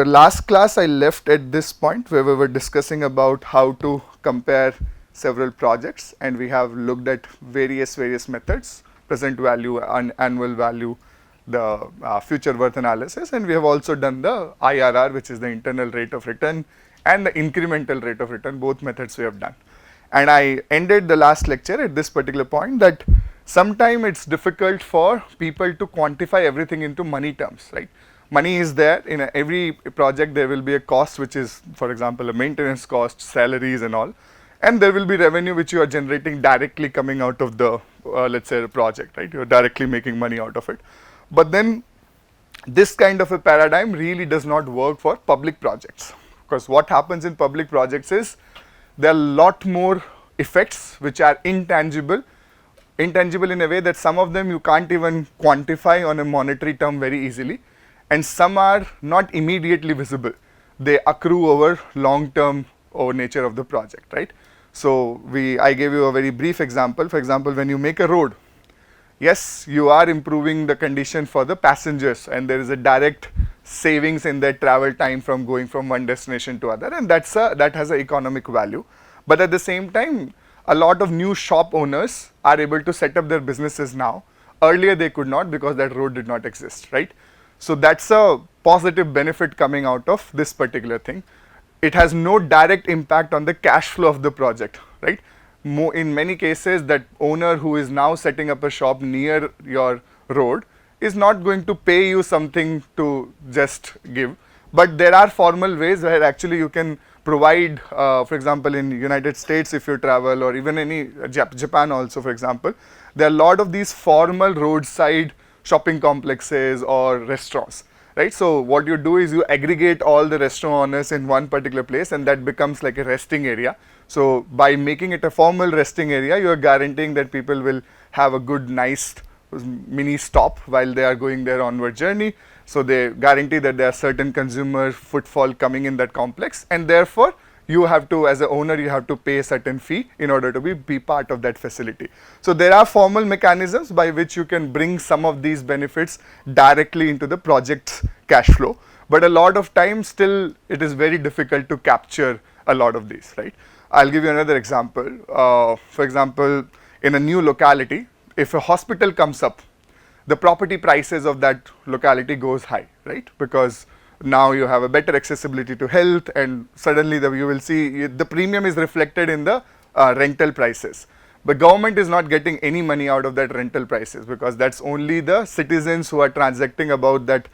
the last class I left at this point where we were discussing about how to compare several projects, and we have looked at various methods, present value and annual value, the future worth analysis, and we have also done the IRR, which is the internal rate of return, and the incremental rate of return. Both methods we have done. And I ended the last lecture at this particular point that sometimes it's difficult for people to quantify everything into money terms, right? Money is there in every project. There will be a cost which is, for example, a maintenance cost, salaries and all, and there will be revenue which you are generating directly coming out of the let's say a project, right? You're directly making money out of it. But then this kind of a paradigm really does not work for public projects, because what happens in public projects is there are a lot more effects which are intangible in a way that some of them you can't even quantify on a monetary term very easily, and some are not immediately visible. They accrue over long term over nature of the project, right? So I gave you a very brief example. For example, when you make a road, yes, you are improving the condition for the passengers, and there is a direct savings in their travel time from going from one destination to other, and that has an economic value. But at the same time, a lot of new shop owners are able to set up their businesses now. Earlier they could not because that road did not exist, right? So that's a positive benefit coming out of this particular thing. It has no direct impact on the cash flow of the project, right? In many cases, that owner who is now setting up a shop near your road is not going to pay you something to just give, but there are formal ways where actually you can provide, for example, in United States if you travel, or even any Japan also, for example, there are a lot of these formal roadside shopping complexes or restaurants, right? So what you do is you aggregate all the restaurant owners in one particular place, and that becomes like a resting area. So by making it a formal resting area, you are guaranteeing that people will have a good, nice mini stop while they are going their onward journey. So they guarantee that there are certain consumer footfall coming in that complex, and therefore you have to, as an owner, you have to pay a certain fee in order to be part of that facility. So there are formal mechanisms by which you can bring some of these benefits directly into the project's cash flow, but a lot of times still it is very difficult to capture a lot of these, right? I'll give you another example. For example, in a new locality, if a hospital comes up, the property prices of that locality goes high, right? Because now you have a better accessibility to health, and suddenly you will see the premium is reflected in the rental prices. But government is not getting any money out of that rental prices, because that's only the citizens who are transacting about that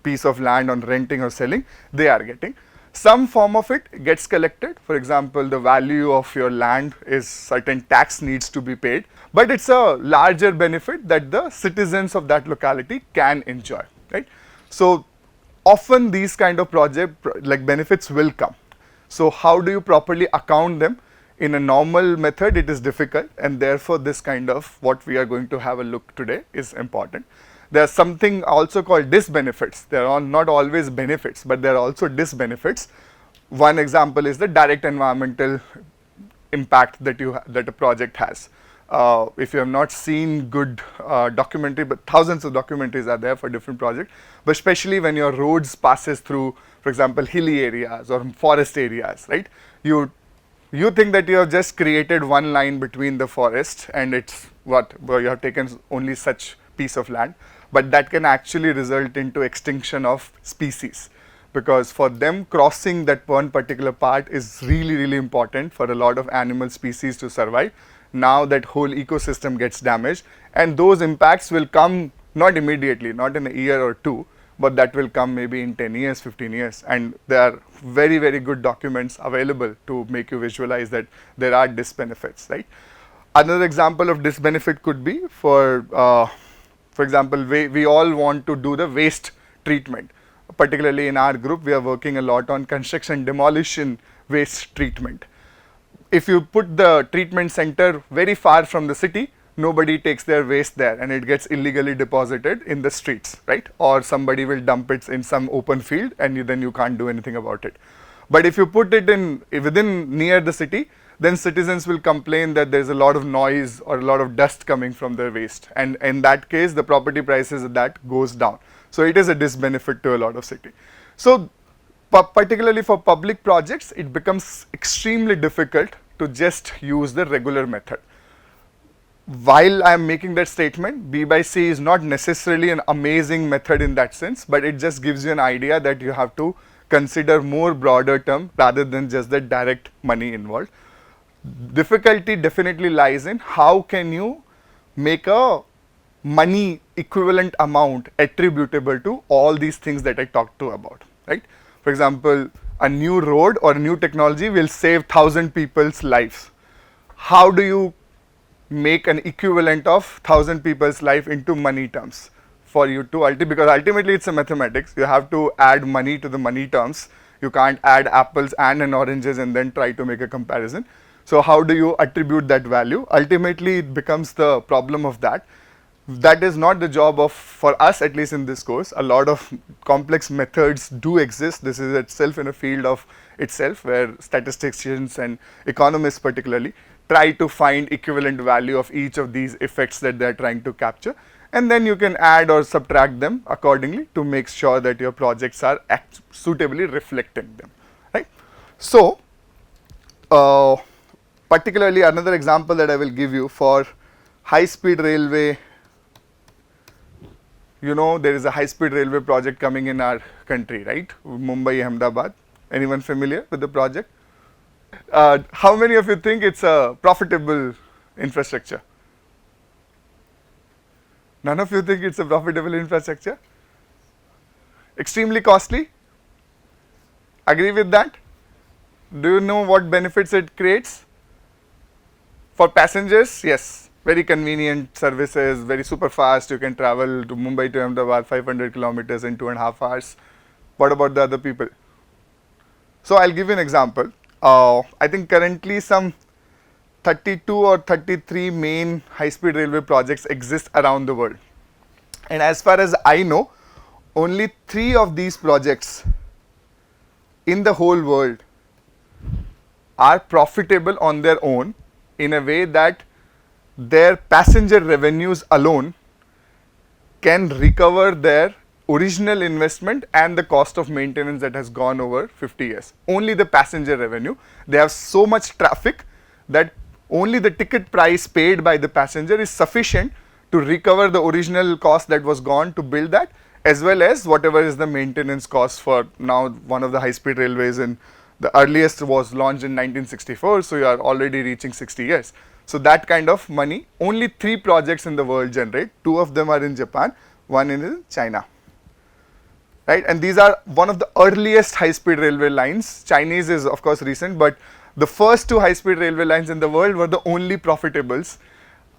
piece of land on renting or selling, they are getting. Some form of it gets collected. For example, the value of your land is certain tax needs to be paid, but it's a larger benefit that the citizens of that locality can enjoy, right? So often these kind of like benefits will come. So how do you properly account them? In a normal method, it is difficult, and therefore this kind of what we are going to have a look today is important. There's something also called disbenefits. There are not always benefits, but there are also disbenefits. One example is the direct environmental impact that a project has. If you have not seen good documentary, but thousands of documentaries are there for different projects, but especially when your roads passes through, for example, hilly areas or forest areas, right? You think that you have just created one line between the forest, and it's where you have taken only such piece of land, but that can actually result into extinction of species, because for them crossing that one particular part is really important for a lot of animal species to survive. Now that whole ecosystem gets damaged, and those impacts will come not immediately, not in a year or two, but that will come maybe in 10 years, 15 years, and there are very good documents available to make you visualize that there are disbenefits, right? Another example of disbenefit could be for example, we all want to do the waste treatment. Particularly in our group, we are working a lot on construction demolition waste treatment. If you put the treatment center very far from the city, nobody takes their waste there, and it gets illegally deposited in the streets, right? Or somebody will dump it in some open field, and then you can't do anything about it. But if you put it within near the city, then citizens will complain that there's a lot of noise or a lot of dust coming from their waste, and in that case the property prices of that goes down. So it is a disbenefit to a lot of city. So particularly for public projects, it becomes extremely difficult to just use the regular method. While I am making that statement, B by C is not necessarily an amazing method in that sense, but it just gives you an idea that you have to consider more broader term rather than just the direct money involved. Difficulty definitely lies in how can you make a money equivalent amount attributable to all these things that I talked to about, right? For example, a new road or a new technology will save 1,000 people's lives. How do you make an equivalent of 1,000 people's life into money terms for you to because ultimately it's a mathematics. You have to add money to the money terms. You can't add apples and an oranges and then try to make a comparison. So how do you attribute that value? Ultimately it becomes the problem of that. That is not the job of, for us at least in this course. A lot of complex methods do exist. This is itself in a field of itself where statisticians and economists particularly try to find equivalent value of each of these effects that they are trying to capture, and then you can add or subtract them accordingly to make sure that your projects are suitably reflecting them, right? So particularly another example that I will give you for high-speed railway. You know, there is a high-speed railway project coming in our country, right? Mumbai, Ahmedabad. Anyone familiar with the project? How many of you think it's a profitable infrastructure? None of you think it's a profitable infrastructure? Extremely costly? Agree with that? Do you know what benefits it creates? For passengers, yes, very convenient services, very super fast. You can travel to Mumbai to Ahmedabad 500 kilometers in 2.5 hours. What about the other people? So I'll give you an example. I think currently some 32 or 33 main high-speed railway projects exist around the world. And as far as I know, only 3 of these projects in the whole world are profitable on their own in a way that their passenger revenues alone can recover their original investment and the cost of maintenance that has gone over 50 years. Only the passenger revenue. They have so much traffic that only the ticket price paid by the passenger is sufficient to recover the original cost that was gone to build that, as well as whatever is the maintenance cost for now one of the high-speed railways. And the earliest was launched in 1964, so you are already reaching 60 years. So that kind of money, only 3 projects in the world generate. 2 of them are in Japan, 1 in China. Right, and these are one of the earliest high-speed railway lines. Chinese is of course recent, but the first 2 high-speed railway lines in the world were the only profitables.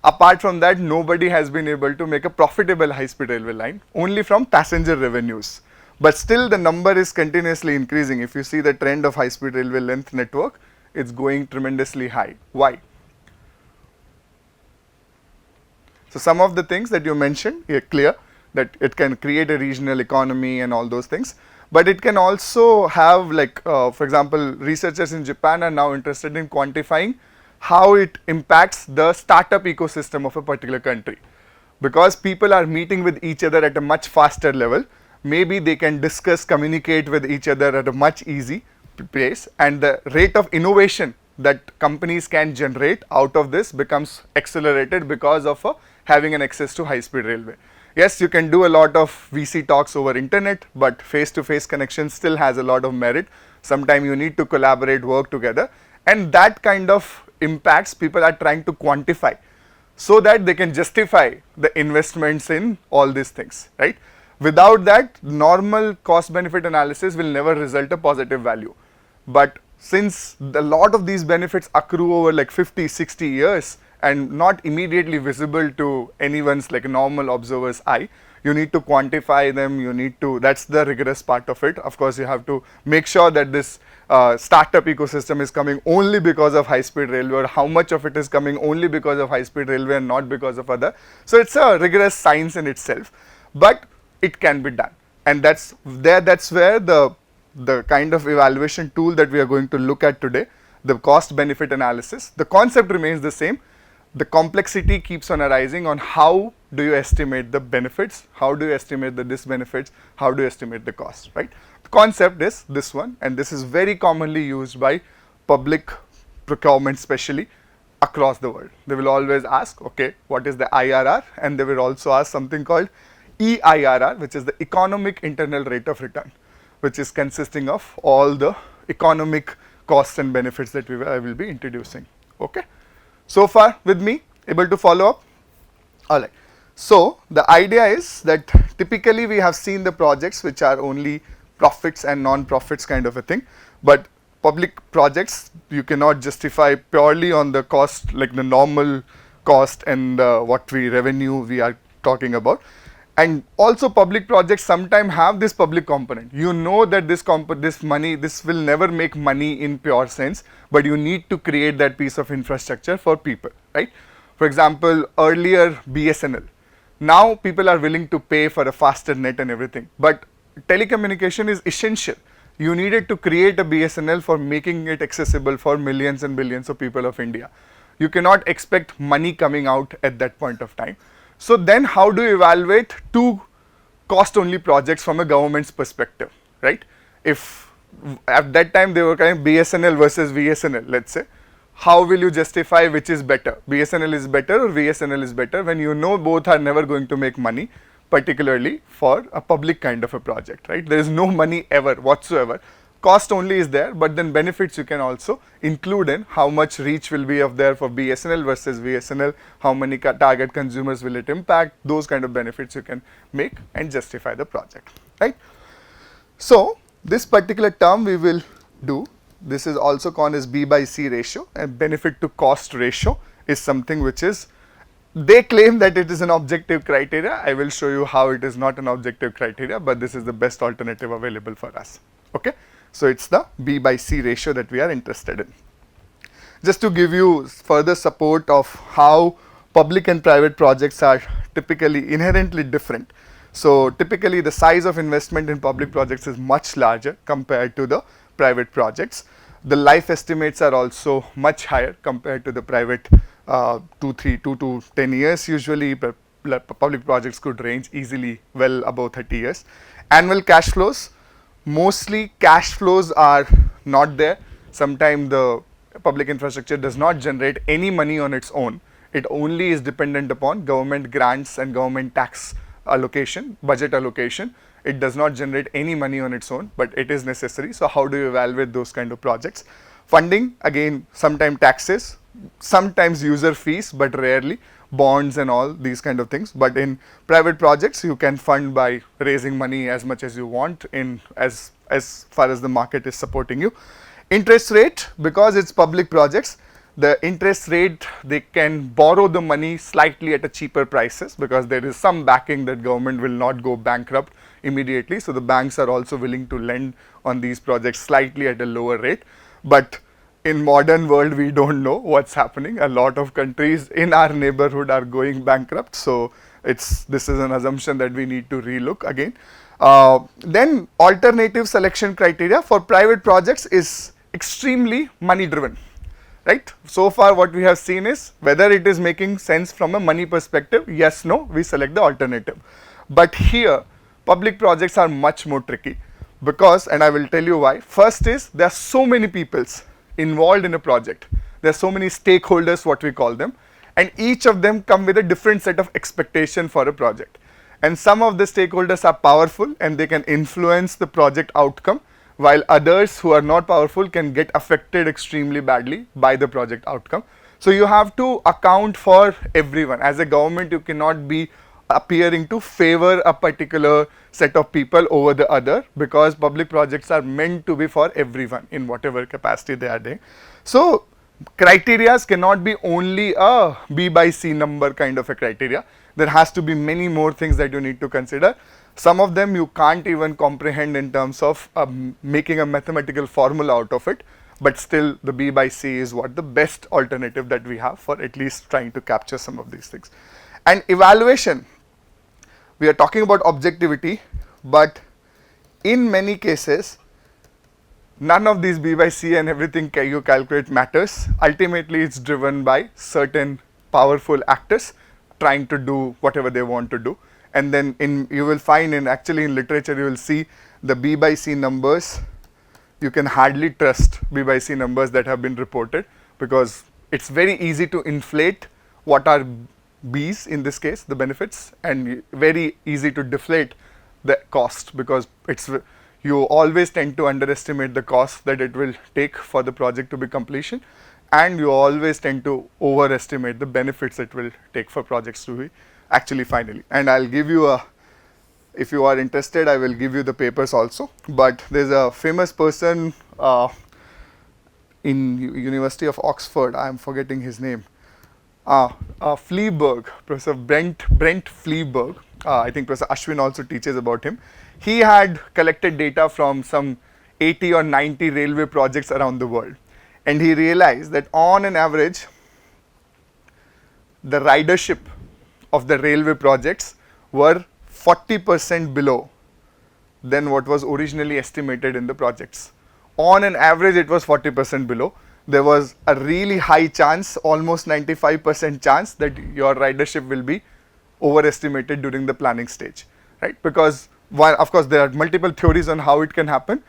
Apart from that, nobody has been able to make a profitable high-speed railway line, only from passenger revenues. But still the number is continuously increasing. If you see the trend of high-speed railway length network, it's going tremendously high. Why? So some of the things that you mentioned are clear, that it can create a regional economy and all those things, but it can also have like, for example, researchers in Japan are now interested in quantifying how it impacts the startup ecosystem of a particular country. Because people are meeting with each other at a much faster level, maybe they can discuss, communicate with each other at a much easy pace, and the rate of innovation that companies can generate out of this becomes accelerated because of having an access to high-speed railway. Yes, you can do a lot of VC talks over internet, but face-to-face connection still has a lot of merit. Sometimes you need to collaborate, work together, and that kind of impacts people are trying to quantify so that they can justify the investments in all these things, right? Without that, normal cost-benefit analysis will never result a positive value. But since a lot of these benefits accrue over like 50, 60 years, and not immediately visible to anyone's like a normal observer's eye, you need to quantify them, you need to, that's the rigorous part of it. Of course, you have to make sure that this startup ecosystem is coming only because of high-speed railway, or how much of it is coming only because of high-speed railway and not because of other. So it's a rigorous science in itself, but it can be done. And that's where the kind of evaluation tool that we are going to look at today, the cost benefit analysis, the concept remains the same. The complexity keeps on arising on how do you estimate the benefits, how do you estimate the disbenefits, how do you estimate the cost, right? The concept is this one, and this is very commonly used by public procurement, especially across the world. They will always ask, okay, what is the IRR? And they will also ask something called EIRR, which is the economic internal rate of return, which is consisting of all the economic costs and benefits that I will be introducing. Okay, so far with me, able to follow up? All right. So the idea is that typically we have seen the projects which are only profits and non-profits kind of a thing, but public projects you cannot justify purely on the cost, like the normal cost and what revenue we are talking about. And also public projects sometimes have this public component. You know that this will never make money in pure sense, but you need to create that piece of infrastructure for people, right? For example, earlier BSNL. Now people are willing to pay for a faster net and everything, but telecommunication is essential. You needed to create a BSNL for making it accessible for millions and billions of people of India. You cannot expect money coming out at that point of time. So then how do you evaluate two cost only projects from a government's perspective, right? If at that time they were kind of BSNL versus VSNL, let's say, how will you justify which is better? BSNL is better or VSNL is better when you know both are never going to make money, particularly for a public kind of a project, right? There is no money ever whatsoever. Cost only is there, but then benefits you can also include in how much reach will be of there for BSNL versus VSNL, how many target consumers will it impact, those kind of benefits you can make and justify the project, right? So this particular term we will do, this is also called as B by C ratio, and benefit to cost ratio is something which is, they claim that it is an objective criteria. I will show you how it is not an objective criteria, but this is the best alternative available for us, okay? So it's the B by C ratio that we are interested in. Just to give you further support of how public and private projects are typically inherently different. So typically the size of investment in public projects is much larger compared to the private projects. The life estimates are also much higher compared to the private 2 to 10 years. Usually public projects could range easily well above 30 years. Annual cash flows, mostly cash flows are not there. Sometimes the public infrastructure does not generate any money on its own. It only is dependent upon government grants and government tax allocation, budget allocation. It does not generate any money on its own, but it is necessary. So how do you evaluate those kind of projects? Funding, again, sometimes taxes, sometimes user fees, but rarely bonds and all these kind of things. But in private projects, you can fund by raising money as much as you want in as far as the market is supporting you. Interest rate, because it's public projects, the interest rate, they can borrow the money slightly at a cheaper prices because there is some backing that government will not go bankrupt immediately. So the banks are also willing to lend on these projects slightly at a lower rate. But in modern world, we don't know what's happening. A lot of countries in our neighborhood are going bankrupt. So this is an assumption that we need to relook again. Then alternative selection criteria for private projects is extremely money driven, right? So far what we have seen is whether it is making sense from a money perspective, yes, no, we select the alternative. But here public projects are much more tricky because, and I will tell you why. First is there are so many peoples involved in a project. There are so many stakeholders, what we call them, and each of them come with a different set of expectation for a project. And some of the stakeholders are powerful and they can influence the project outcome, while others who are not powerful can get affected extremely badly by the project outcome. So you have to account for everyone. As a government, you cannot be appearing to favor a particular set of people over the other, because public projects are meant to be for everyone in whatever capacity they are doing. So criterias cannot be only a B by C number kind of a criteria. There has to be many more things that you need to consider. Some of them you can't even comprehend in terms of making a mathematical formula out of it, but still the B by C is what the best alternative that we have for at least trying to capture some of these things. And evaluation, we are talking about objectivity, but in many cases none of these B by C and everything you calculate matters. Ultimately it's driven by certain powerful actors trying to do whatever they want to do, and then you will find actually in literature you will see the B by C numbers. You can hardly trust B by C numbers that have been reported, because it's very easy to inflate what are B's in this case, the benefits, and very easy to deflate the cost, because you always tend to underestimate the cost that it will take for the project to be completion, and you always tend to overestimate the benefits it will take for projects to be actually finally. And I'll give you if you are interested, I will give you the papers also. But there's a famous person in University of Oxford, I'm forgetting his name, Fleabag, Professor Brent Fleabag. I think Professor Ashwin also teaches about him. He had collected data from some 80 or 90 railway projects around the world, and he realized that on an average, the ridership of the railway projects were 40% below than what was originally estimated in the projects. On an average, it was 40% below. There was a really high chance, almost 95% chance, that your ridership will be overestimated during the planning stage, right? Because while of course there are multiple theories on how it can happen,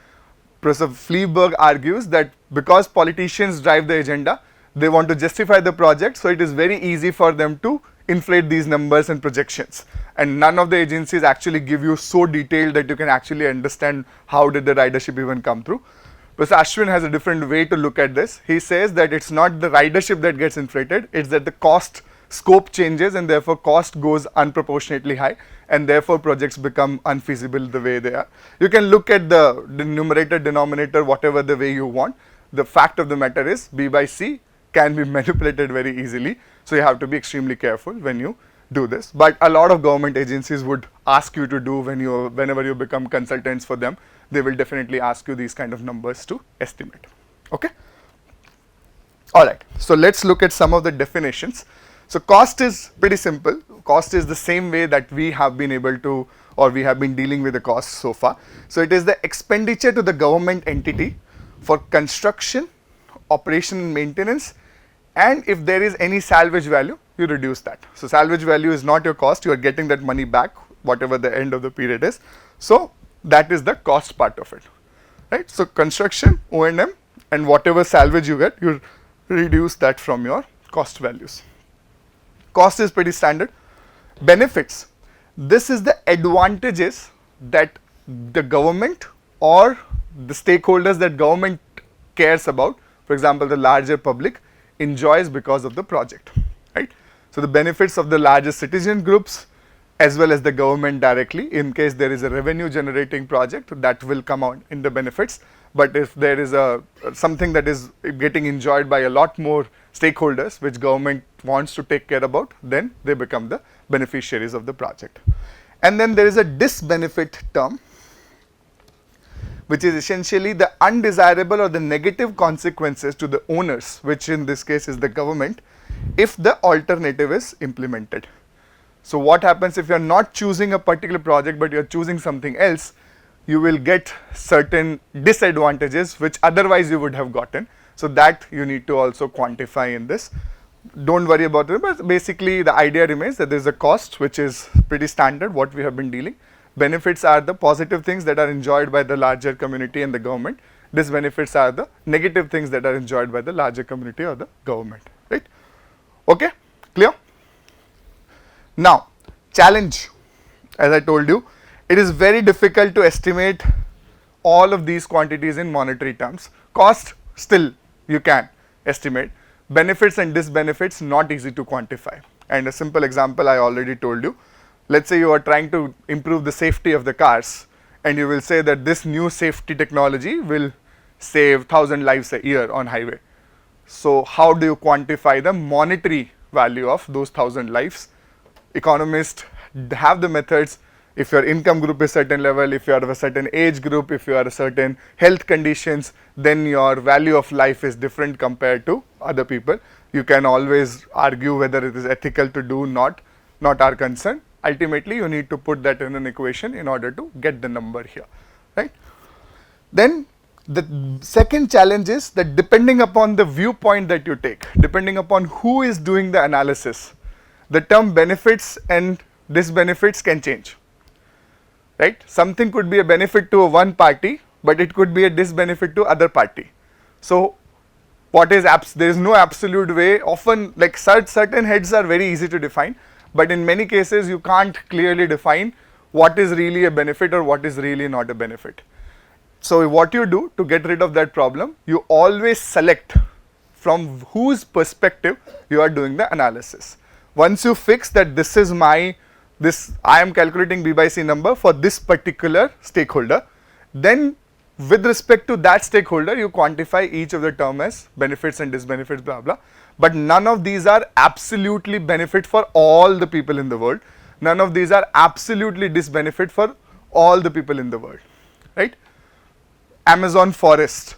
Professor Fleabag argues that because politicians drive the agenda, they want to justify the project, so it is very easy for them to inflate these numbers and projections, and none of the agencies actually give you so detailed that you can actually understand how did the ridership even come through. Professor Ashwin has a different way to look at this. He says that it's not the ridership that gets inflated, it's that the cost scope changes, and therefore cost goes unproportionately high, and therefore projects become unfeasible the way they are. You can look at the numerator, denominator, whatever the way you want. The fact of the matter is B by C can be manipulated very easily, so you have to be extremely careful when you do this. But a lot of government agencies would ask you to do whenever you become consultants for them, they will definitely ask you these kind of numbers to estimate. Okay? Alright, so let's look at some of the definitions. So cost is pretty simple. Cost is the same way that we have been able to, or we have been dealing with the cost so far. So it is the expenditure to the government entity for construction, operation and maintenance, and if there is any salvage value, you reduce that. So salvage value is not your cost, you are getting that money back, whatever the end of the period is. So that is the cost part of it, right? So construction, O&M, and whatever salvage you get, you reduce that from your cost values. Cost is pretty standard. Benefits, this is the advantages that the government or the stakeholders that government cares about, for example the larger public, enjoys because of the project, right? So the benefits of the larger citizen groups as well as the government directly, in case there is a revenue generating project, that will come out in the benefits. But if there is something that is getting enjoyed by a lot more stakeholders which government wants to take care about, then they become the beneficiaries of the project. And then there is a disbenefit term, which is essentially the undesirable or the negative consequences to the owners, which in this case is the government, if the alternative is implemented. So what happens if you are not choosing a particular project but you are choosing something else, you will get certain disadvantages which otherwise you would have gotten. So that you need to also quantify in this. Don't worry about it, but basically the idea remains that there is a cost which is pretty standard, what we have been dealing. Benefits are the positive things that are enjoyed by the larger community and the government. Disbenefits are the negative things that are enjoyed by the larger community or the government, right? Okay, clear? Now, challenge, as I told you, it is very difficult to estimate all of these quantities in monetary terms. Cost, still you can estimate. Benefits and disbenefits, not easy to quantify. And a simple example I already told you. Let's say you are trying to improve the safety of the cars, and you will say that this new safety technology will save 1,000 lives a year on highway. So how do you quantify the monetary value of those 1,000 lives? Economists have the methods. If your income group is certain level, if you are of a certain age group, if you are a certain health conditions, then your value of life is different compared to other people. You can always argue whether it is ethical to do, not our concern. Ultimately, you need to put that in an equation in order to get the number here, right? Then the second challenge is that depending upon the viewpoint that you take, depending upon who is doing the analysis, the term benefits and disbenefits can change, right? Something could be a benefit to one party, but it could be a disbenefit to other party. So what is there is no absolute way. Often, like certain heads are very easy to define, but in many cases you can't clearly define what is really a benefit or what is really not a benefit. So what you do to get rid of that problem, you always select from whose perspective you are doing the analysis. Once you fix that this is I am calculating B by C number for this particular stakeholder, then with respect to that stakeholder, you quantify each of the term as benefits and disbenefits, blah blah. But none of these are absolutely benefit for all the people in the world. None of these are absolutely disbenefit for all the people in the world, right? Amazon forests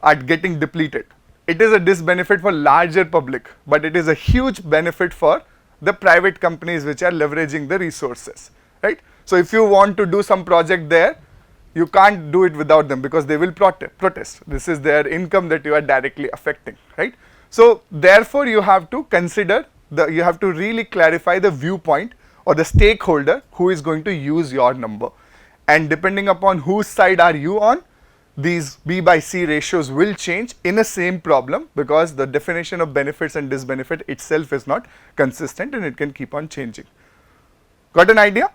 are getting depleted. It is a disbenefit for larger public, but it is a huge benefit for the private companies which are leveraging the resources, right? So if you want to do some project there, you can't do it without them because they will protest. This is their income that you are directly affecting, right? So therefore you have to consider you have to really clarify the viewpoint or the stakeholder who is going to use your number, and depending upon whose side are you on, these B by C ratios will change in a same problem, because the definition of benefits and disbenefit itself is not consistent and it can keep on changing. Got an idea?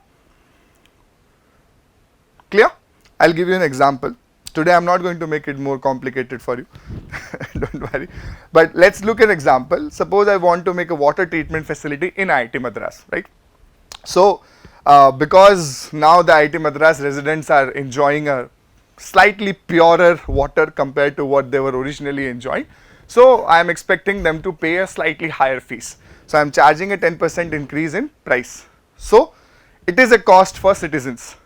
Clear? I'll give you an example. Today I'm not going to make it more complicated for you, don't worry. But let's look at an example. Suppose I want to make a water treatment facility in IIT Madras, right? So because now the IIT Madras residents are enjoying a slightly purer water compared to what they were originally enjoying, so I am expecting them to pay a slightly higher fees. So I am charging a 10% increase in price. So it is a cost for citizens.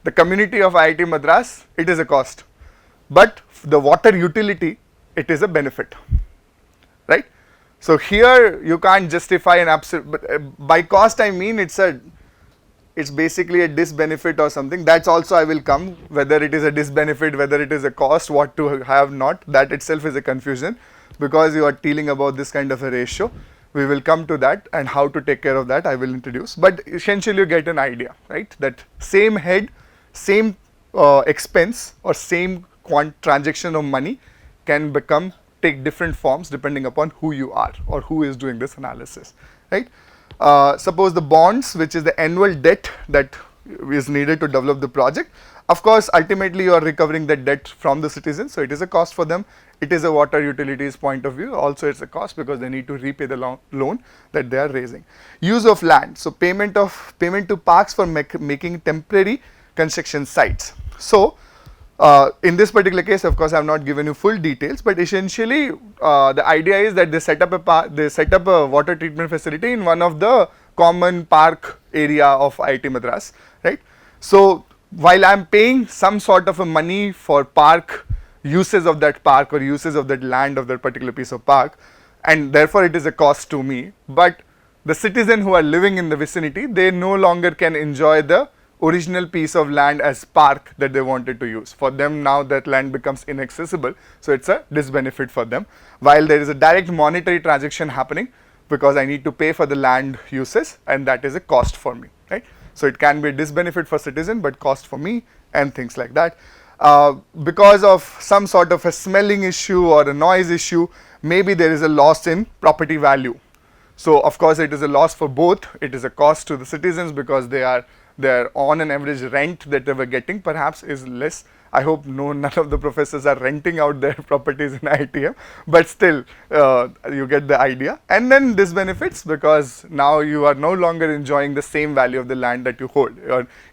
The community of IIT Madras, it is a cost, but the water utility, it is a benefit, right? So here you can't justify an absolute, but by cost I mean it's basically a disbenefit or something. That's also I will come, whether it is a disbenefit, whether it is a cost, what to have not, that itself is a confusion, because you are dealing about this kind of a ratio. We will come to that, and how to take care of that I will introduce, but essentially you get an idea, right? That same head, same expense or same transaction of money can take different forms depending upon who you are or who is doing this analysis, right? Suppose the bonds, which is the annual debt that is needed to develop the project. Of course, ultimately you are recovering that debt from the citizens, so it is a cost for them. It is a water utilities point of view, also it's a cost because they need to repay the loan that they are raising. Use of land, so payment to parks for making temporary construction sites. So in this particular case, of course, I have not given you full details, but essentially the idea is that they set up a water treatment facility in one of the common park area of IIT Madras, right? So while I am paying some sort of a money for park uses of that park or uses of that land of that particular piece of park, and therefore it is a cost to me, but the citizen who are living in the vicinity, they no longer can enjoy the original piece of land as park that they wanted to use. For them now that land becomes inaccessible, so it's a disbenefit for them, while there is a direct monetary transaction happening because I need to pay for the land uses, and that is a cost for me, right? So it can be a disbenefit for citizen but cost for me and things like that. Because of some sort of a smelling issue or a noise issue, maybe there is a loss in property value. So of course it is a loss for both. It is a cost to the citizens because their on an average rent that they were getting perhaps is less. I hope none of the professors are renting out their properties in IITM, but still you get the idea. And then disbenefits, because now you are no longer enjoying the same value of the land that you hold.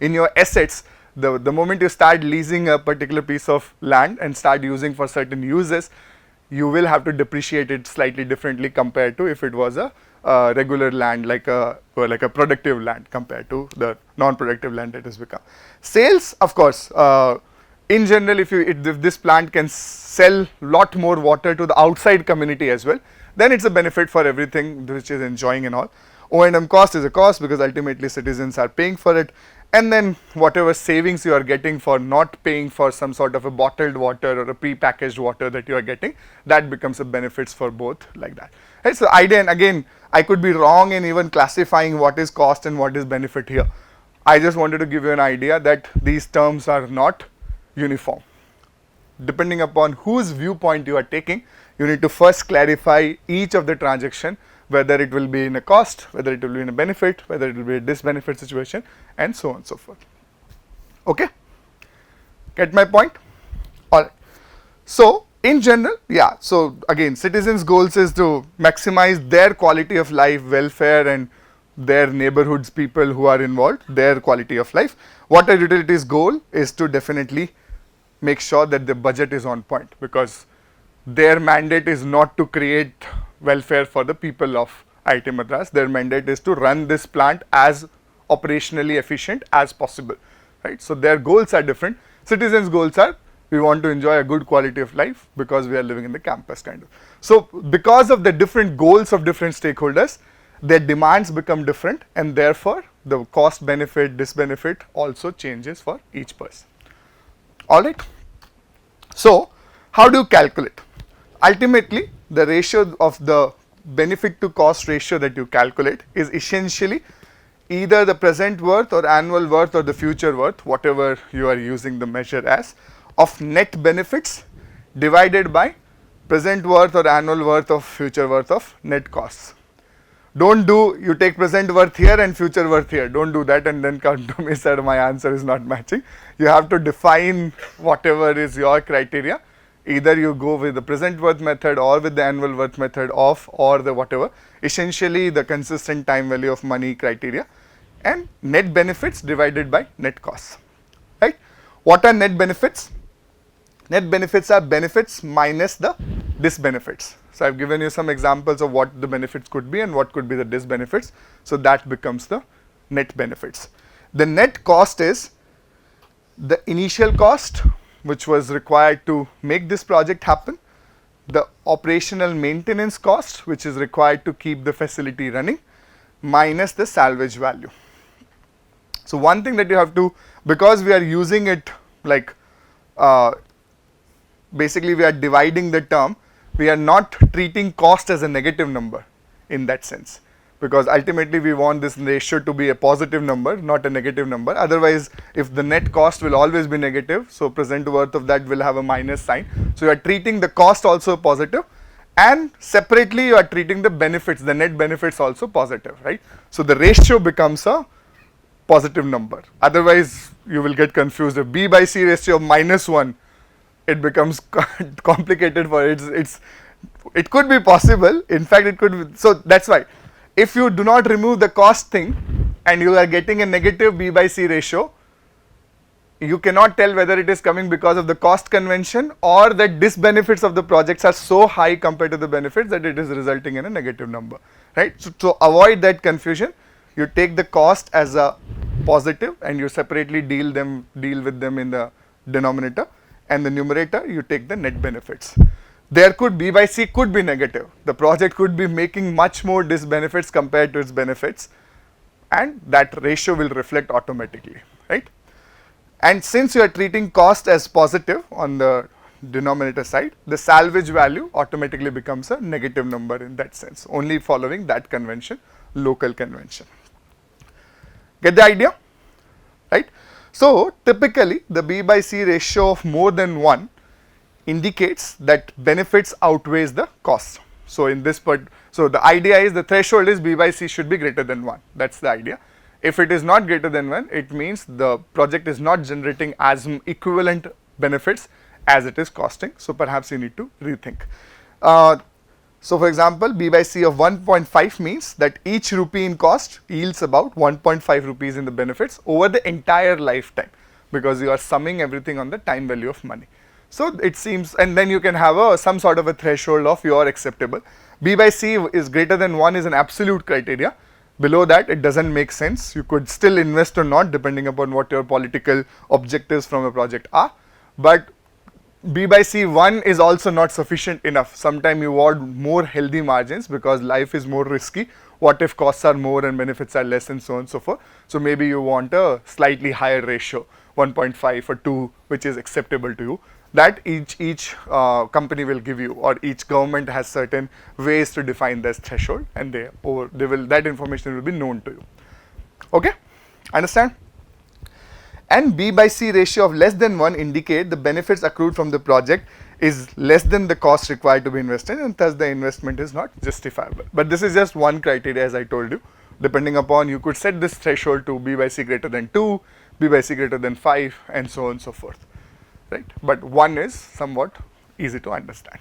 In your assets, the moment you start leasing a particular piece of land and start using for certain uses, you will have to depreciate it slightly differently compared to if it was a regular land, like a productive land compared to the non-productive land that has become. Sales, of course, in general, if this plant can sell lot more water to the outside community as well, then it's a benefit for everything which is enjoying and all. O&M cost is a cost because ultimately citizens are paying for it, and then whatever savings you are getting for not paying for some sort of a bottled water or a pre-packaged water that you are getting, that becomes a benefits for both, like that. Right? So idea, and again, I could be wrong in even classifying what is cost and what is benefit here. I just wanted to give you an idea that these terms are not uniform. Depending upon whose viewpoint you are taking, you need to first clarify each of the transaction, whether it will be in a cost, whether it will be in a benefit, whether it will be a disbenefit situation, and so on and so forth. Okay? Get my point? Alright. So, in general, yeah, so again, citizens' goals is to maximize their quality of life, welfare, and their neighborhoods, people who are involved, their quality of life. Water utilities' goal is to definitely make sure that the budget is on point, because their mandate is not to create welfare for the people of IIT Madras. Their mandate is to run this plant as operationally efficient as possible, right? So their goals are different. Citizens' goals are, we want to enjoy a good quality of life because we are living in the campus, kind of. So because of the different goals of different stakeholders, their demands become different, and therefore the cost benefit, disbenefit also changes for each person. Alright. So how do you calculate? Ultimately, the ratio of the benefit to cost ratio that you calculate is essentially either the present worth or annual worth or the future worth, whatever you are using the measure as, of net benefits divided by present worth or annual worth of future worth of net costs. Don't do, you take present worth here and future worth here. Don't do that and then come to me, sir, my answer is not matching. You have to define whatever is your criteria. Either you go with the present worth method or with the annual worth method of, or the whatever, essentially the consistent time value of money criteria, and net benefits divided by net costs, right? What are net benefits? Net benefits are benefits minus the disbenefits. So I have given you some examples of what the benefits could be and what could be the disbenefits. So that becomes the net benefits. The net cost is the initial cost which was required to make this project happen, the operational maintenance cost which is required to keep the facility running, minus the salvage value. So one thing that you have to, because we are using it like basically we are dividing the term, we are not treating cost as a negative number in that sense, because ultimately we want this ratio to be a positive number, not a negative number. Otherwise, if the net cost will always be negative, so present worth of that will have a minus sign. So you are treating the cost also positive, and separately you are treating the benefits, the net benefits also positive, right? So the ratio becomes a positive number. Otherwise, you will get confused. If B by C ratio of -1, it becomes complicated for it could be possible. In fact, it could be, so that's why if you do not remove the cost thing and you are getting a negative B by C ratio, you cannot tell whether it is coming because of the cost convention or that disbenefits of the projects are so high compared to the benefits that it is resulting in a negative number, right? So to avoid that confusion, you take the cost as a positive and you separately deal with them in the denominator, and the numerator you take the net benefits. There could B by C could be negative. The project could be making much more disbenefits compared to its benefits, and that ratio will reflect automatically, right? And since you are treating cost as positive on the denominator side, the salvage value automatically becomes a negative number in that sense, only following that convention, local convention. Get the idea, right? So typically the B by C ratio of more than 1 indicates that benefits outweighs the cost. So in this part, so the idea is the threshold is B by C should be greater than 1. That's the idea. If it is not greater than 1, it means the project is not generating as equivalent benefits as it is costing. So perhaps you need to rethink. So for example, B by C of 1.5 means that each rupee in cost yields about 1.5 rupees in the benefits over the entire lifetime, because you are summing everything on the time value of money. So it seems, and then you can have some sort of a threshold of your acceptable. B by C is greater than 1 is an absolute criteria. Below that it doesn't make sense. You could still invest or not depending upon what your political objectives from a project are, but B by C 1 is also not sufficient enough. Sometimes you want more healthy margins because life is more risky. What if costs are more and benefits are less and so on and so forth. So maybe you want a slightly higher ratio, 1.5 or 2, which is acceptable to you. That each company will give you, or each government has certain ways to define this threshold, and that information will be known to you. Okay, understand? And B by C ratio of less than 1 indicate the benefits accrued from the project is less than the cost required to be invested, and thus the investment is not justifiable. But this is just one criteria, as I told you. Depending upon, you could set this threshold to B by C greater than 2, B by C greater than 5, and so on and so forth. Right? But 1 is somewhat easy to understand.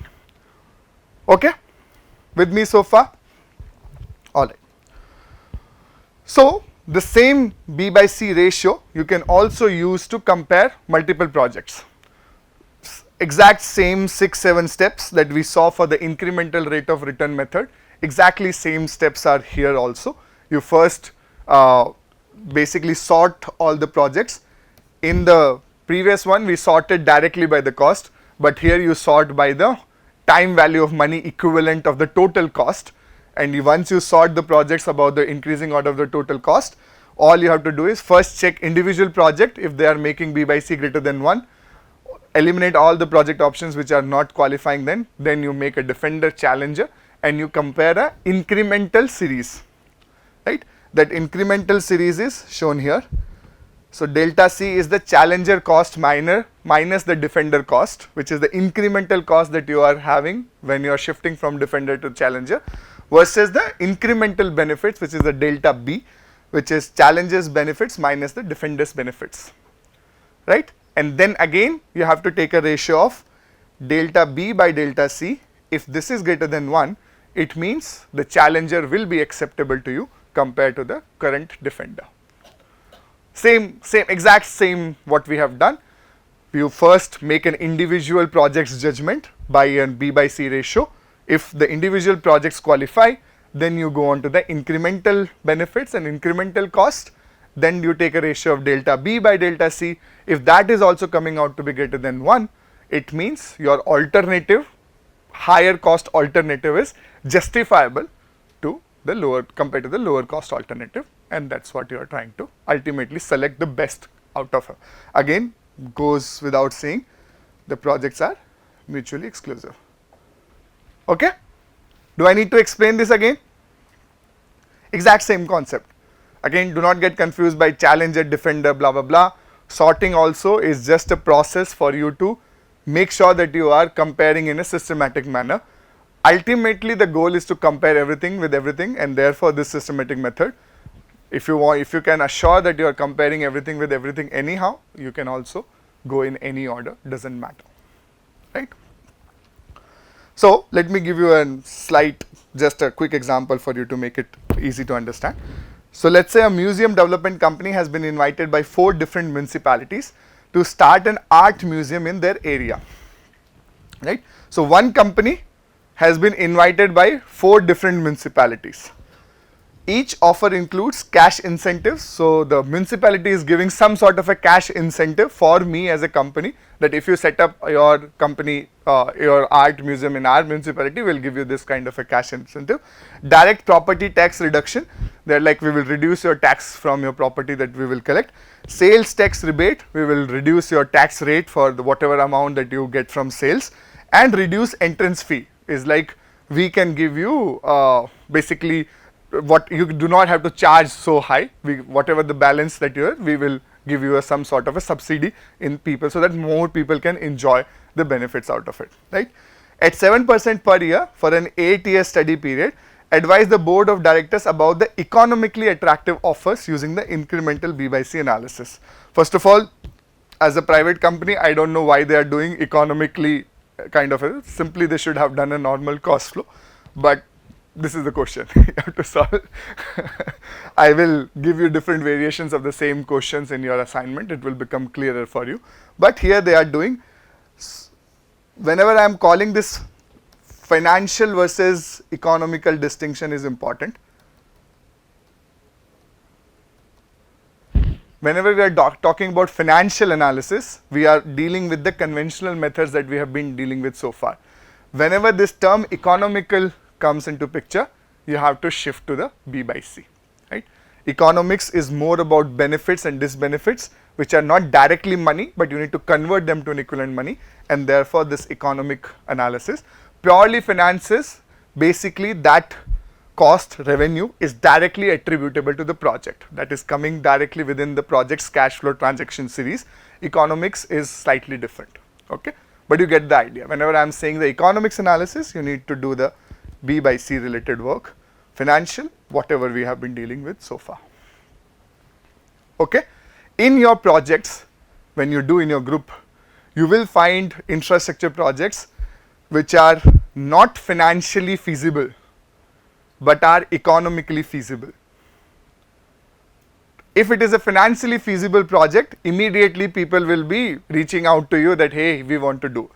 Okay? With me so far? Alright. So, the same B by C ratio you can also use to compare multiple projects. Exact same 6-7 steps that we saw for the incremental rate of return method, exactly same steps are here also. You first basically sort all the projects. In the previous one we sorted directly by the cost, but here you sort by the time value of money equivalent of the total cost, and once you sort the projects about the increasing order of the total cost, all you have to do is first check individual project if they are making B by C greater than 1, eliminate all the project options which are not qualifying, then you make a defender challenger and you compare a incremental series, right? That incremental series is shown here. So delta C is the challenger cost minus the defender cost, which is the incremental cost that you are having when you are shifting from defender to challenger, versus the incremental benefits, which is the delta B, which is challenger's benefits minus the defender's benefits, right? And then again you have to take a ratio of delta B by delta C. If this is greater than 1, it means the challenger will be acceptable to you compared to the current defender. Exact same what we have done. You first make an individual project's judgment by a B by C ratio. If the individual projects qualify, then you go on to the incremental benefits and incremental cost. Then you take a ratio of delta B by delta C. If that is also coming out to be greater than 1, it means your alternative, higher cost alternative is justifiable to the lower, compared to the lower cost alternative, and that's what you are trying to ultimately select the best out of it. Again, goes without saying, the projects are mutually exclusive. Okay? Do I need to explain this again? Exact same concept. Again, do not get confused by challenger, defender, blah blah blah. Sorting also is just a process for you to make sure that you are comparing in a systematic manner. Ultimately, the goal is to compare everything with everything, and therefore this systematic method. If you can assure that you are comparing everything with everything anyhow, you can also go in any order, doesn't matter, right? So let me give you just a quick example for you to make it easy to understand. So let's say a museum development company has been invited by 4 different municipalities to start an art museum in their area, right? So one company has been invited by 4 different municipalities. Each offer includes cash incentives. So the municipality is giving some sort of a cash incentive for me as a company, that if you set up your company, your art museum in our municipality, we'll give you this kind of a cash incentive. Direct property tax reduction, they're like, we will reduce your tax from your property that we will collect. Sales tax rebate, we will reduce your tax rate for whatever amount that you get from sales. And reduce entrance fee is like, we can give you basically what you do not have to charge so high. Whatever the balance that you have, we will give you some sort of a subsidy in people, so that more people can enjoy the benefits out of it, right? At 7% per year for an 8-year study period, advise the board of directors about the economically attractive offers using the incremental B by C analysis. First of all, as a private company, I don't know why they are doing economically kind of simply they should have done a normal cost flow, but this is the question you have to solve. I will give you different variations of the same questions in your assignment, it will become clearer for you. But here they are doing, whenever I am calling this financial versus economical distinction is important. whenever we are talking about financial analysis, we are dealing with the conventional methods that we have been dealing with so far. Whenever this term economical comes into picture, you have to shift to the B by C, right? Economics is more about benefits and disbenefits, which are not directly money, but you need to convert them to an equivalent money, and therefore this economic analysis. Purely finances, basically that cost revenue is directly attributable to the project, that is coming directly within the project's cash flow transaction series. Economics is slightly different, okay, but you get the idea. Whenever I am saying the economics analysis, you need to do the B by C related work. Financial, whatever we have been dealing with so far, okay. In your projects, when you do in your group, you will find infrastructure projects which are not financially feasible but are economically feasible. If it is a financially feasible project, immediately people will be reaching out to you that, hey, we want to do.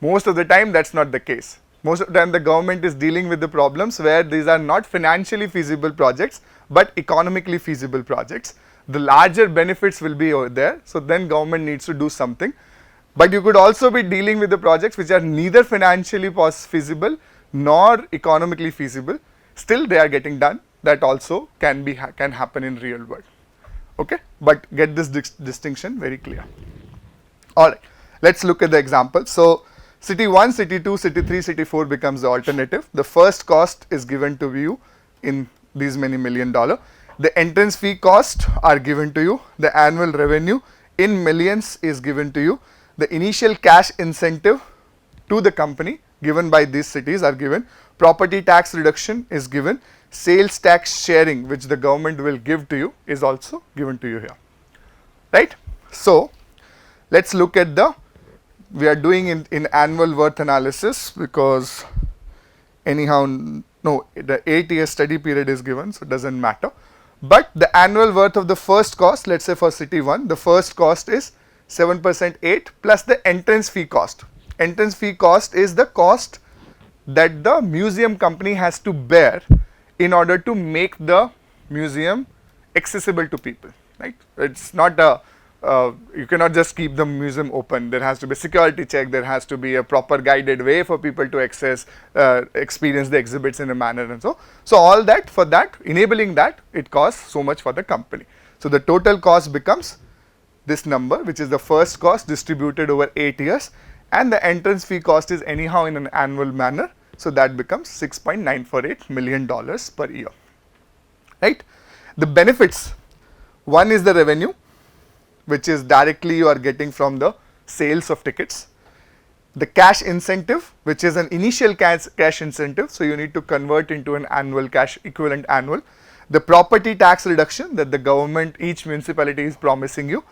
Most of the time that's not the case. Most of the time the government is dealing with the problems where these are not financially feasible projects but economically feasible projects. The larger benefits will be over there, so then government needs to do something. But you could also be dealing with the projects which are neither financially feasible nor economically feasible. Still they are getting done. That also can happen in real world, okay, but get this distinction very clear. Alright, let's look at the example. So city 1, city 2, city 3, city 4 becomes the alternative. The first cost is given to you in these many $1 million. The entrance fee cost are given to you. The annual revenue in millions is given to you. The initial cash incentive to the company given by these cities are given. Property tax reduction is given. Sales tax sharing, which the government will give to you, is also given to you here, right? So let's look at we are doing in annual worth analysis, because anyhow, no, the 8-year study period is given, so it doesn't matter. But the annual worth of the first cost, let's say for city 1, the first cost is 7% 8 plus the entrance fee cost. Entrance fee cost is the cost that the museum company has to bear in order to make the museum accessible to people, right? It's not you cannot just keep the museum open. There has to be a security check, there has to be a proper guided way for people to access, experience the exhibits in a manner and so. So all that, for that, enabling that, it costs so much for the company. So the total cost becomes this number, which is the first cost distributed over 8 years, and the entrance fee cost is anyhow in an annual manner. So that becomes $6.948 million per year, right? The benefits, one is the revenue, which is directly you are getting from the sales of tickets. The cash incentive, which is an initial cash incentive, so you need to convert into an annual cash equivalent annual. The property tax reduction that the government, each municipality is promising you,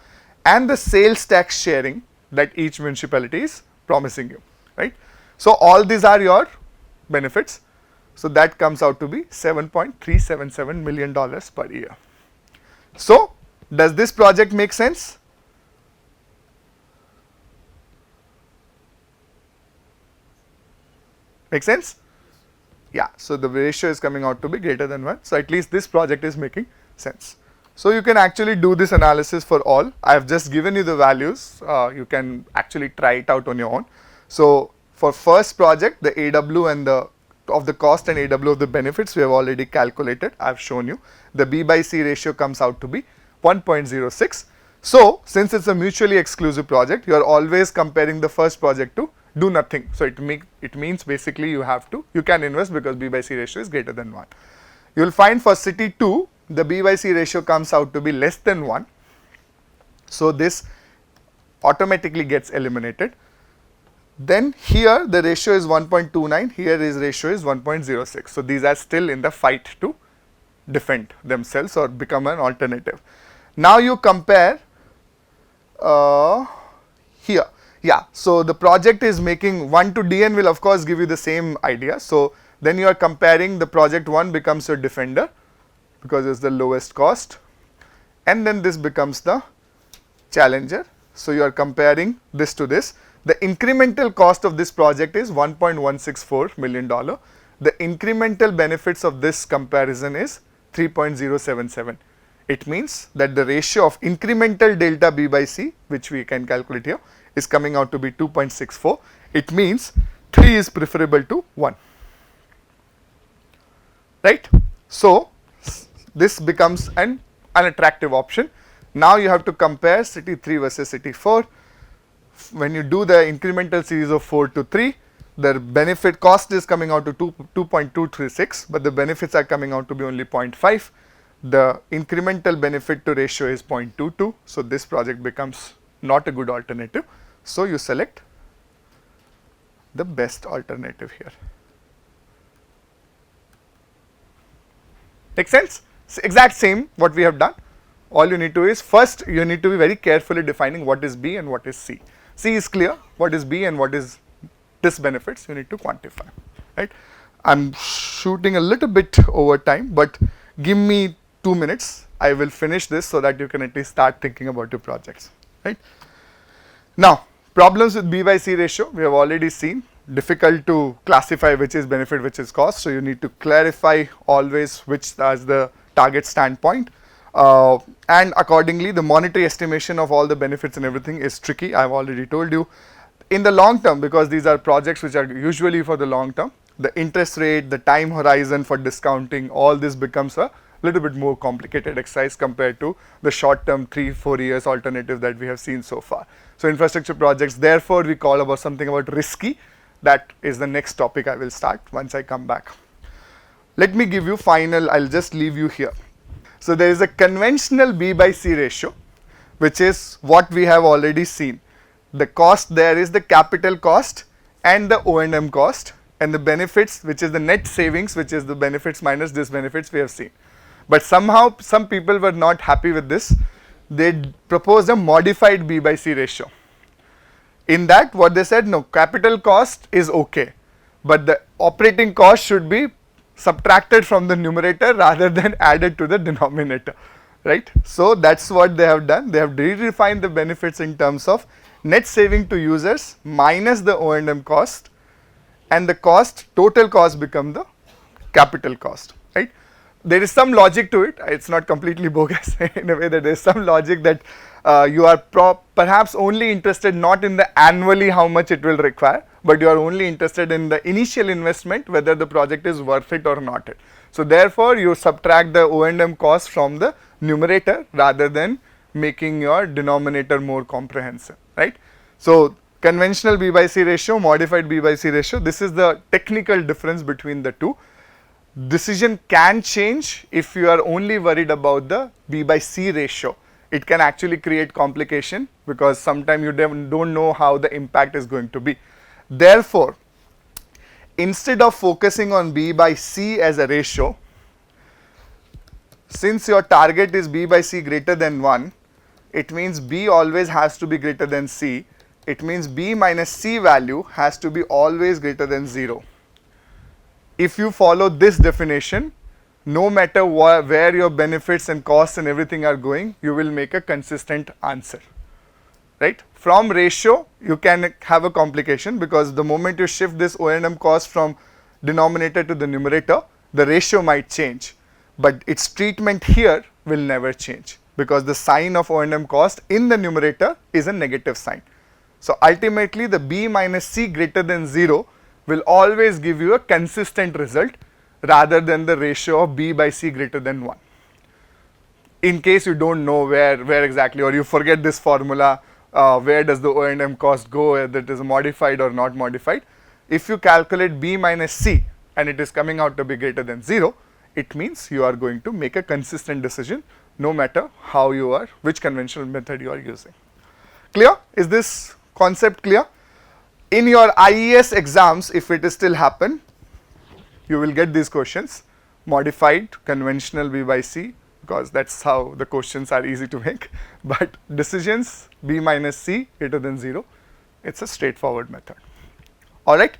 and the sales tax sharing that each municipality is promising you, right? So all these are your benefits. So that comes out to be $7.377 million per year. So does this project make sense? Make sense? Yeah, so the ratio is coming out to be greater than 1. So at least this project is making sense. So you can actually do this analysis for all. I have just given you the values. You can actually try it out on your own. So for first project, the AW and of the cost and AW of the benefits we have already calculated. I have shown you. The B by C ratio comes out to be 1.06. So since it's a mutually exclusive project, you are always comparing the first project to do nothing. So it means basically you can invest because B by C ratio is greater than 1. You will find for city 2, the B by C ratio comes out to be less than 1. So this automatically gets eliminated. Then here the ratio is 1.29, here is ratio is 1.06. So these are still in the fight to defend themselves or become an alternative. Now you compare here. Yeah, so the project is making 1 to DN will of course give you the same idea. So then you are comparing the project 1 becomes your defender because it's the lowest cost, and then this becomes the challenger. So you are comparing this to this. The incremental cost of this project is $1.164 million. The incremental benefits of this comparison is 3.077. It means that the ratio of incremental delta B by C, which we can calculate here, is coming out to be 2.64. It means 3 is preferable to 1. Right? So, this becomes an attractive option. Now you have to compare city 3 versus city 4. When you do the incremental series of 4 to 3, the benefit cost is coming out to 2.236, but the benefits are coming out to be only 0.5. The incremental benefit to ratio is 0.22, so this project becomes not a good alternative. So you select the best alternative here. Make sense? Exact same what we have done. All you need to is, first you need to be very carefully defining what is B and what is C. C is clear, what is B and what is this benefits you need to quantify, right? I'm shooting a little bit over time, but give me 2 minutes. I will finish this so that you can at least start thinking about your projects, right? Now, problems with B by C ratio, we have already seen. Difficult to classify which is benefit, which is cost. So you need to clarify always which is the target standpoint. And accordingly, the monetary estimation of all the benefits and everything is tricky. I've already told you. In the long term, because these are projects which are usually for the long term, the interest rate, the time horizon for discounting, all this becomes a little bit more complicated exercise compared to the short term 3-4 years alternative that we have seen so far. So infrastructure projects, therefore we call about something about risky. That is the next topic I will start once I come back. Let me give you final, I'll just leave you here. So there is a conventional B by C ratio, which is what we have already seen. The cost there is the capital cost and the O&M cost, and the benefits, which is the net savings, which is the benefits minus this benefits we have seen. But somehow some people were not happy with this. They proposed a modified B by C ratio. In that, what they said, no, capital cost is okay, but the operating cost should be subtracted from the numerator rather than added to the denominator, right? So that's what they have done. They have redefined the benefits in terms of net saving to users minus the O&M cost, and the cost, total cost become the capital cost, right? There is some logic to it. It's not completely bogus in a way that there is some logic that you are perhaps only interested not in the annually how much it will require, but you are only interested in the initial investment, whether the project is worth it or not. So therefore, you subtract the O&M cost from the numerator rather than making your denominator more comprehensive, right? So conventional B by C ratio, modified B by C ratio, this is the technical difference between the two. Decision can change if you are only worried about the B by C ratio. It can actually create complication because sometimes you don't know how the impact is going to be. Therefore, instead of focusing on B by C as a ratio, since your target is B by C greater than 1, it means B always has to be greater than C. It means B minus C value has to be always greater than 0. If you follow this definition, no matter where your benefits and costs and everything are going, you will make a consistent answer, right? From ratio, you can have a complication because the moment you shift this O&M cost from denominator to the numerator, the ratio might change, but its treatment here will never change because the sign of O&M cost in the numerator is a negative sign. So ultimately, the B minus C greater than 0 will always give you a consistent result rather than the ratio of B by C greater than 1. In case you don't know where exactly, or you forget this formula, where does the O&M cost go, whether it is modified or not modified. If you calculate B minus C and it is coming out to be greater than 0, it means you are going to make a consistent decision no matter how you are, which conventional method you are using. Clear? Is this concept clear? In your IES exams, if it is still happen, you will get these questions, modified, conventional B by C, because that's how the questions are easy to make, but decisions B minus C greater than 0, it's a straightforward method. Alright.